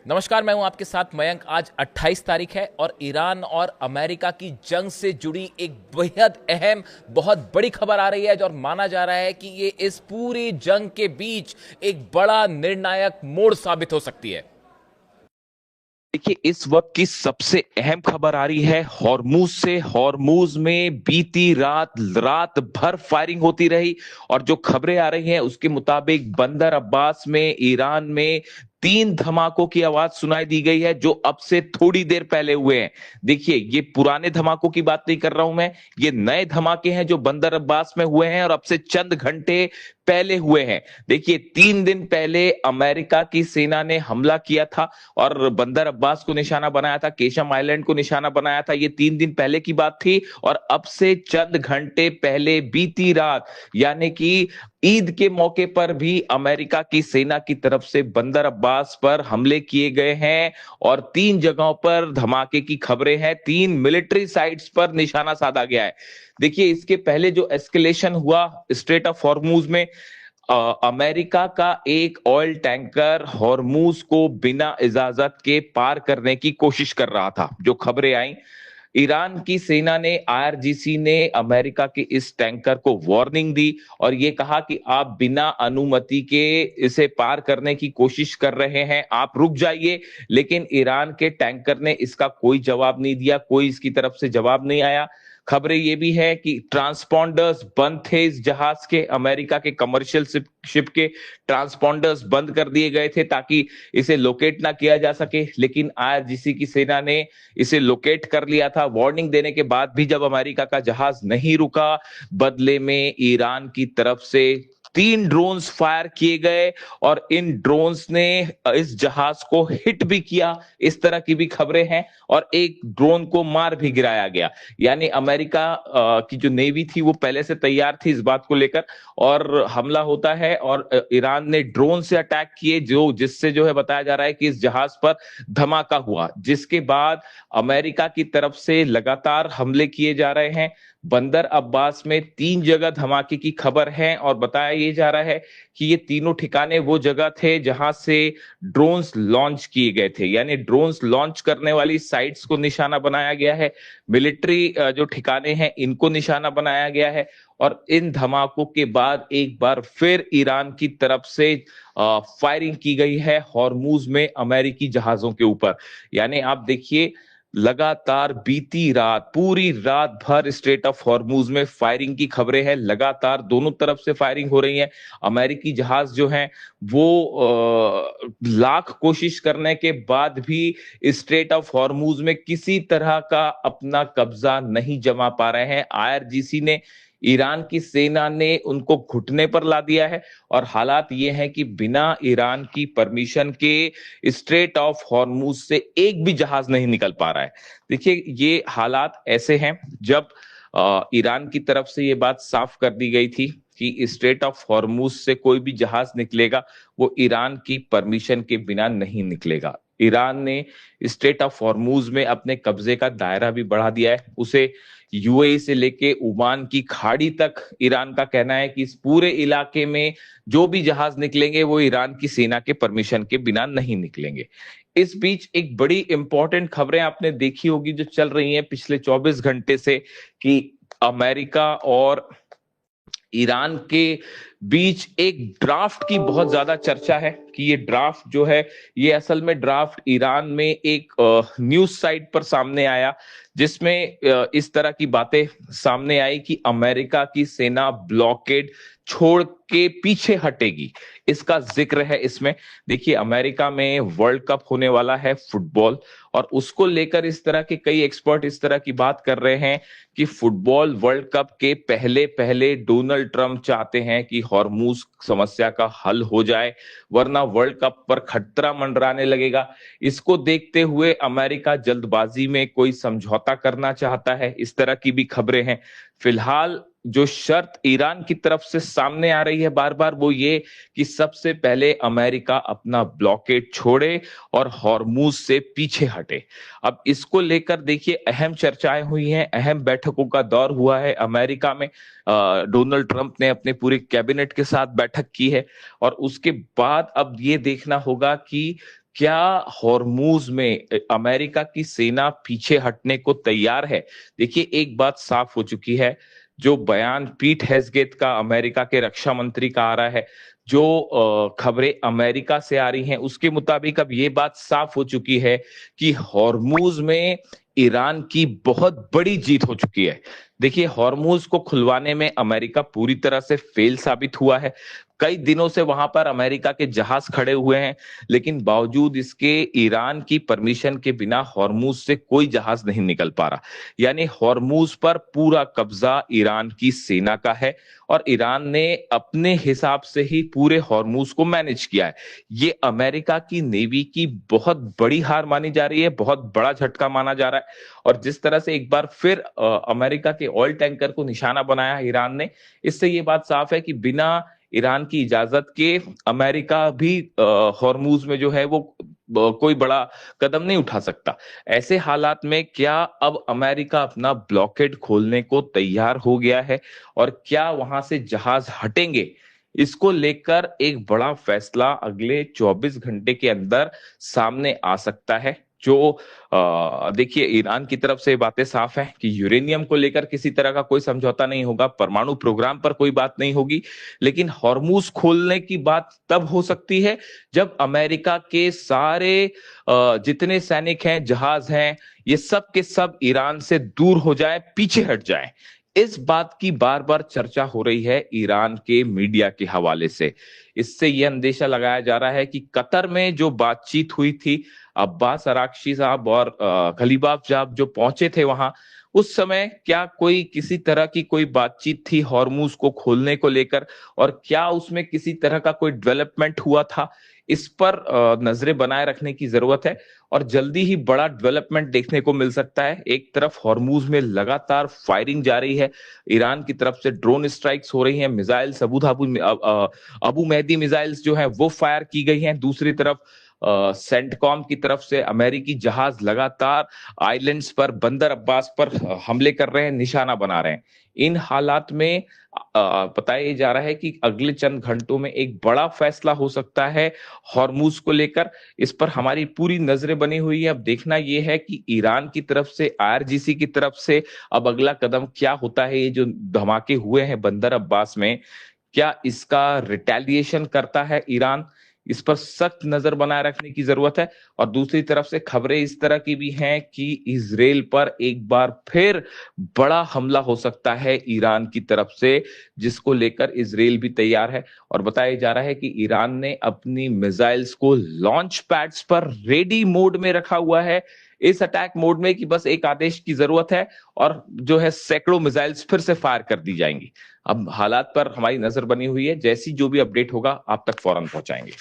नमस्कार, मैं हूं आपके साथ मयंक। आज 28 तारीख है और ईरान और अमेरिका की जंग से जुड़ी एक बेहद अहम, बहुत बड़ी खबर आ रही है और माना जा रहा है कि ये इस पूरी जंग के बीच एक बड़ा निर्णायक मोड़ साबित हो सकती है। देखिए, इस वक्त की सबसे अहम खबर आ रही है हॉर्मूज से। हॉर्मूज में बीती रात रात भर फायरिंग होती रही और जो खबरें आ रही हैं उसके मुताबिक बंदर अब्बास में ईरान में 3 धमाकों की आवाज सुनाई दी गई है, जो अब से थोड़ी देर पहले हुए हैं। देखिए, ये पुराने धमाकों की बात नहीं कर रहा हूं मैं, ये नए धमाके हैं जो बंदर अब्बास में हुए हैं और अब से चंद घंटे पहले हुए हैं। देखिए, 3 दिन पहले अमेरिका की सेना ने हमला किया था और बंदर अब्बास को निशाना बनाया था, केशम आइलैंड को निशाना बनाया था। ये 3 दिन पहले की बात थी और अब से चंद घंटे पहले बीती रात, यानी कि ईद के मौके पर भी अमेरिका की सेना की तरफ से बंदर अब्बास पर हमले किए गए हैं और 3 जगहों पर धमाके की खबरें हैं। 3 मिलिट्री साइट्स पर निशाना साधा गया है। देखिए, इसके पहले जो एस्केलेशन हुआ स्ट्रेट ऑफ हॉर्मूज में, अमेरिका का एक ऑयल टैंकर हॉर्मूज को बिना इजाजत के पार करने की कोशिश कर रहा था। जो खबरें आई, ईरान की सेना ने, आईआरजीसी ने अमेरिका के इस टैंकर को वार्निंग दी और ये कहा कि आप बिना अनुमति के इसे पार करने की कोशिश कर रहे हैं, आप रुक जाइए। लेकिन ईरान के टैंकर ने इसका कोई जवाब नहीं दिया, कोई इसकी तरफ से जवाब नहीं आया। खबरें ये भी है कि ट्रांसपॉन्डर्स बंद थे इस जहाज के, अमेरिका के कमर्शियल शिप के ट्रांसपॉन्डर्स बंद कर दिए गए थे ताकि इसे लोकेट ना किया जा सके। लेकिन आईआरजीसी की सेना ने इसे लोकेट कर लिया था। वार्निंग देने के बाद भी जब अमेरिका का जहाज नहीं रुका, बदले में ईरान की तरफ से 3 ड्रोन्स फायर किए गए और इन ड्रोन्स ने इस जहाज को हिट भी किया, इस तरह की भी खबरें हैं। और एक ड्रोन को मार भी गिराया गया। यानी अमेरिका की जो नेवी थी वो पहले से तैयार थी इस बात को लेकर, और हमला होता है और ईरान ने ड्रोन से अटैक किए, जो जिससे जो है बताया जा रहा है कि इस जहाज पर धमाका हुआ, जिसके बाद अमेरिका की तरफ से लगातार हमले किए जा रहे हैं। बंदर अब्बास में 3 जगह धमाके की खबर है और बताया ये जा रहा है कि ये तीनों ठिकाने वो जगह थे जहां से ड्रोन्स लॉन्च किए गए थे, यानी ड्रोन्स लॉन्च करने वाली साइट्स को निशाना बनाया गया है। मिलिट्री जो ठिकाने हैं इनको निशाना बनाया गया है। और इन धमाकों के बाद एक बार फिर ईरान की तरफ से फायरिंग की गई है हॉर्मूज में अमेरिकी जहाजों के ऊपर। यानी आप देखिए, लगातार बीती रात, पूरी रात भर स्ट्रेट ऑफ हॉर्मूज में फायरिंग की खबरें हैं। लगातार दोनों तरफ से फायरिंग हो रही है। अमेरिकी जहाज जो हैं वो लाख कोशिश करने के बाद भी स्ट्रेट ऑफ हॉर्मूज में किसी तरह का अपना कब्जा नहीं जमा पा रहे हैं। आईआरजीसी ने, ईरान की सेना ने उनको घुटने पर ला दिया है और हालात ये हैं कि बिना ईरान की परमिशन के स्ट्रेट ऑफ हॉर्मूज से एक भी जहाज नहीं निकल पा रहा है। देखिए, ये हालात ऐसे हैं जब ईरान की तरफ से ये बात साफ कर दी गई थी कि स्ट्रेट ऑफ हॉर्मूज से कोई भी जहाज निकलेगा वो ईरान की परमिशन के बिना नहीं निकलेगा। ईरान ने स्ट्रेट ऑफ हॉर्मूज में अपने कब्जे का दायरा भी बढ़ा दिया है। उसे यूएई से लेके ओमान की खाड़ी तक ईरान का कहना है कि इस पूरे इलाके में जो भी जहाज निकलेंगे वो ईरान की सेना के परमिशन के बिना नहीं निकलेंगे। इस बीच एक बड़ी इंपॉर्टेंट खबरें आपने देखी होगी जो चल रही हैं पिछले 24 घंटे से, कि अमेरिका और ईरान के बीच एक ड्राफ्ट की बहुत ज्यादा चर्चा है कि ये ड्राफ्ट जो है, ये असल में ड्राफ्ट ईरान में एक न्यूज साइट पर सामने आया, जिसमें इस तरह की बातें सामने आई कि अमेरिका की सेना ब्लॉकेड छोड़ के पीछे हटेगी, इसका जिक्र है इसमें। देखिए, अमेरिका में वर्ल्ड कप होने वाला है फुटबॉल, और उसको लेकर इस तरह के कई एक्सपर्ट इस तरह की बात कर रहे हैं कि फुटबॉल वर्ल्ड कप के पहले पहले डोनाल्ड ट्रंप चाहते हैं कि हॉर्मूज समस्या का हल हो जाए, वरना वर्ल्ड कप पर खतरा मंडराने लगेगा। इसको देखते हुए अमेरिका जल्दबाजी में कोई समझौता करना चाहता है, इस तरह की भी खबरें हैं। फिलहाल जो शर्त ईरान की तरफ से सामने आ रही है बार बार, वो ये कि सबसे पहले अमेरिका अपना ब्लॉकेड छोड़े और हॉर्मूज से पीछे हटे। अब इसको लेकर देखिए, अहम चर्चाएं हुई हैं, अहम बैठकों का दौर हुआ है अमेरिका में। डोनाल्ड ट्रंप ने अपने पूरे कैबिनेट के साथ बैठक की है और उसके बाद अब ये देखना होगा कि क्या हॉर्मूज में अमेरिका की सेना पीछे हटने को तैयार है? देखिए, एक बात साफ हो चुकी है। जो बयान पीट हेग्सेथ का, अमेरिका के रक्षा मंत्री का आ रहा है, जो खबरें अमेरिका से आ रही हैं, उसके मुताबिक अब ये बात साफ हो चुकी है कि हॉर्मूज में ईरान की बहुत बड़ी जीत हो चुकी है। देखिए, हॉर्मूज को खुलवाने में अमेरिका पूरी तरह से फेल साबित हुआ है। कई दिनों से वहां पर अमेरिका के जहाज खड़े हुए हैं, लेकिन बावजूद इसके ईरान की परमिशन के बिना हॉर्मूज से कोई जहाज नहीं निकल पा रहा। यानी हॉर्मूज पर पूरा कब्जा ईरान की सेना का है और ईरान ने अपने हिसाब से ही पूरे हॉर्मूज को मैनेज किया है। ये अमेरिका की नेवी की बहुत बड़ी हार मानी जा रही है, बहुत बड़ा झटका माना जा रहा है। और जिस तरह से एक बार फिर अमेरिका के ऑयल टैंकर को निशाना बनाया ईरान ने, इससे ये बात साफ है कि बिना ईरान की इजाजत के अमेरिका भी हॉर्मूज में जो है वो कोई बड़ा कदम नहीं उठा सकता। ऐसे हालात में क्या अब अमेरिका अपना ब्लॉकेड खोलने को तैयार हो गया है और क्या वहां से जहाज हटेंगे? इसको लेकर एक बड़ा फैसला अगले 24 घंटे के अंदर सामने आ सकता है। जो देखिए, ईरान की तरफ से बातें साफ है कि यूरेनियम को लेकर किसी तरह का कोई समझौता नहीं होगा, परमाणु प्रोग्राम पर कोई बात नहीं होगी, लेकिन हॉर्मूज खोलने की बात तब हो सकती है जब अमेरिका के सारे जितने सैनिक हैं, जहाज हैं, ये सब के सब ईरान से दूर हो जाए, पीछे हट जाए। इस बात की बार बार चर्चा हो रही है ईरान के मीडिया के हवाले से। इससे यह अंदेशा लगाया जा रहा है कि कतर में जो बातचीत हुई थी, अब्बास अराक्ची साहब और खलीबाफ साहब जो पहुंचे थे वहां, उस समय क्या कोई किसी तरह की कोई बातचीत थी हॉर्मूज को खोलने को लेकर, और क्या उसमें किसी तरह का कोई डेवलपमेंट हुआ था? इस पर नजरें बनाए रखने की जरूरत है और जल्दी ही बड़ा डेवलपमेंट देखने को मिल सकता है। एक तरफ हॉर्मूज में लगातार फायरिंग जारी है, ईरान की तरफ से ड्रोन स्ट्राइक्स हो रही हैं, मिसाइल्स अबू मेहदी मिसाइल्स जो है वो फायर की गई हैं। दूसरी तरफ सेंटकॉम की तरफ से अमेरिकी जहाज लगातार आइलैंड्स पर, बंदर अब्बास पर हमले कर रहे हैं, निशाना बना रहे हैं। इन हालात में बताया जा रहा है कि अगले चंद घंटों में एक बड़ा फैसला हो सकता है हॉर्मूज को लेकर। इस पर हमारी पूरी नजरें बनी हुई है। अब देखना यह है कि ईरान की तरफ से, आईआरजीसी की तरफ से अब अगला कदम क्या होता है। ये जो धमाके हुए हैं बंदर अब्बास में, क्या इसका रिटेलिएशन करता है ईरान? इस पर सख्त नजर बनाए रखने की जरूरत है। और दूसरी तरफ से खबरें इस तरह की भी हैं कि इजराइल पर एक बार फिर बड़ा हमला हो सकता है ईरान की तरफ से, जिसको लेकर इजराइल भी तैयार है। और बताया जा रहा है कि ईरान ने अपनी मिसाइल्स को लॉन्च पैड्स पर रेडी मोड में रखा हुआ है, इस अटैक मोड में कि बस एक आदेश की जरूरत है और जो है सैकड़ों मिसाइल्स फिर से फायर कर दी जाएंगी। अब हालात पर हमारी नजर बनी हुई है, जैसी जो भी अपडेट होगा आप तक फौरन पहुंचाएंगे।